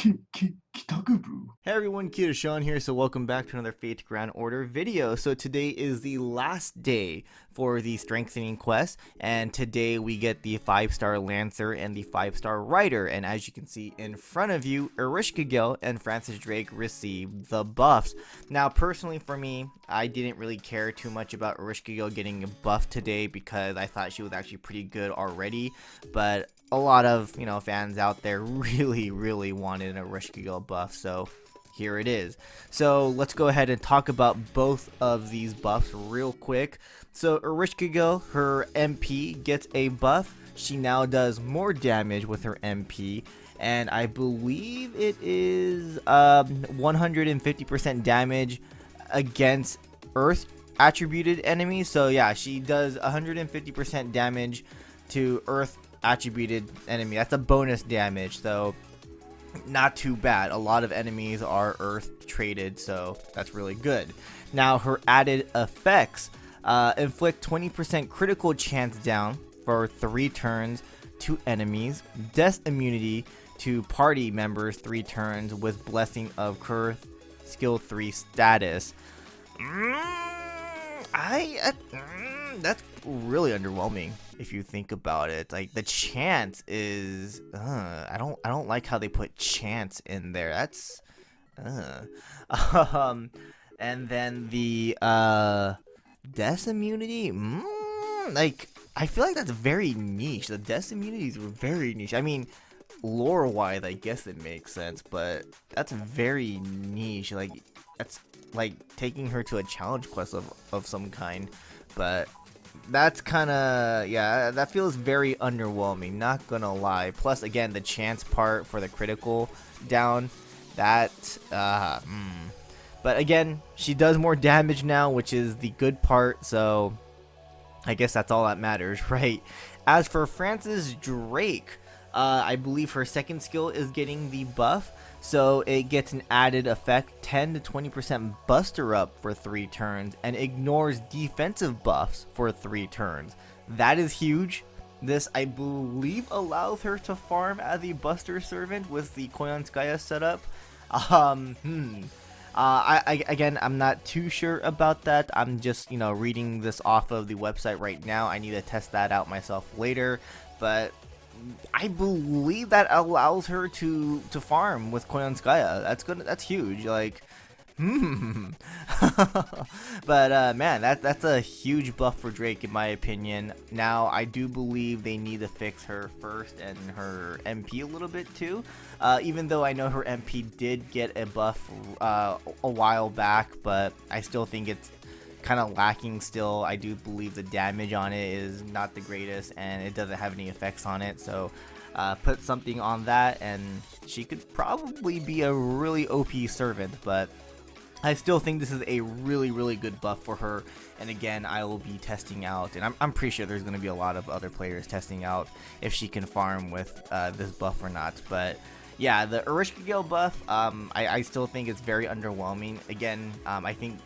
Hey everyone, KitaSean here, so welcome back to another Fate Grand Order video. So today is the last day for the Strengthening quest, and today we get the 5-star Lancer and the 5-star Rider, and as you can see in front of you, Ereshkigal and Francis Drake receive the buffs. Now personally for me, I didn't really care too much about Ereshkigal getting a buff today because I thought she was actually pretty good already, but a lot of, fans out there really wanted a Ereshkigal buff, so here it is. So let's go ahead and talk about both of these buffs real quick. So Ereshkigal, her MP gets a buff. She now does more damage with her MP, and I believe it is 150% damage against Earth attributed enemies. So yeah, she does 150% damage to Earth attributed enemy. That's a bonus damage, so not too bad. A lot of enemies are Earth traded, so that's really good. Now her added effects inflict 20% critical chance down for 3 turns to enemies, death immunity to party members 3 turns with blessing of Kurth skill 3 status. That's really underwhelming if you think about it. Like, the chance is I don't like how they put chance in there. That's and then the death immunity, like, I feel like that's very niche. The death immunities were very niche. I mean, lore wise I guess it makes sense, but that's very niche. Like, that's like taking her to a challenge quest of some kind. But that's kind of, yeah, that feels very underwhelming, not gonna lie. Plus, again, the chance part for the critical down, that but again, she does more damage now, which is the good part, so I guess that's all that matters, right? As for Francis Drake, I believe her second skill is getting the buff, so it gets an added effect, 10 to 20% buster up for 3 turns, and ignores defensive buffs for 3 turns. That is huge. This, I believe, allows her to farm as a buster servant with the Koyanskaya setup. Again, I'm not too sure about that. I'm just, reading this off of the website right now. I need to test that out myself later, but I believe that allows her to farm with Koyanskaya. That's huge. Like, but man, that's a huge buff for Drake in my opinion. Now I do believe they need to fix her first and her MP a little bit too. Even though I know her MP did get a buff a while back, but I still think it's kind of lacking still. I do believe the damage on it is not the greatest, and it doesn't have any effects on it, so put something on that and she could probably be a really OP servant. But I still think this is a really good buff for her, and again, I will be testing out, and I'm pretty sure there's going to be a lot of other players testing out if she can farm with this buff or not. But yeah, the Ereshkigal buff, I still think it's very underwhelming. Again, I think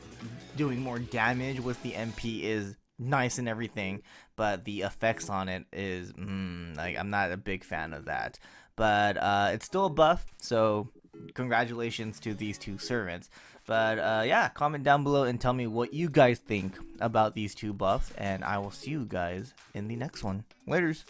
doing more damage with the MP is nice and everything, but the effects on it is like, I'm not a big fan of that. But it's still a buff, so congratulations to these 2 servants. But yeah, comment down below and tell me what you guys think about these 2 buffs, and I will see you guys in the next one. Laters.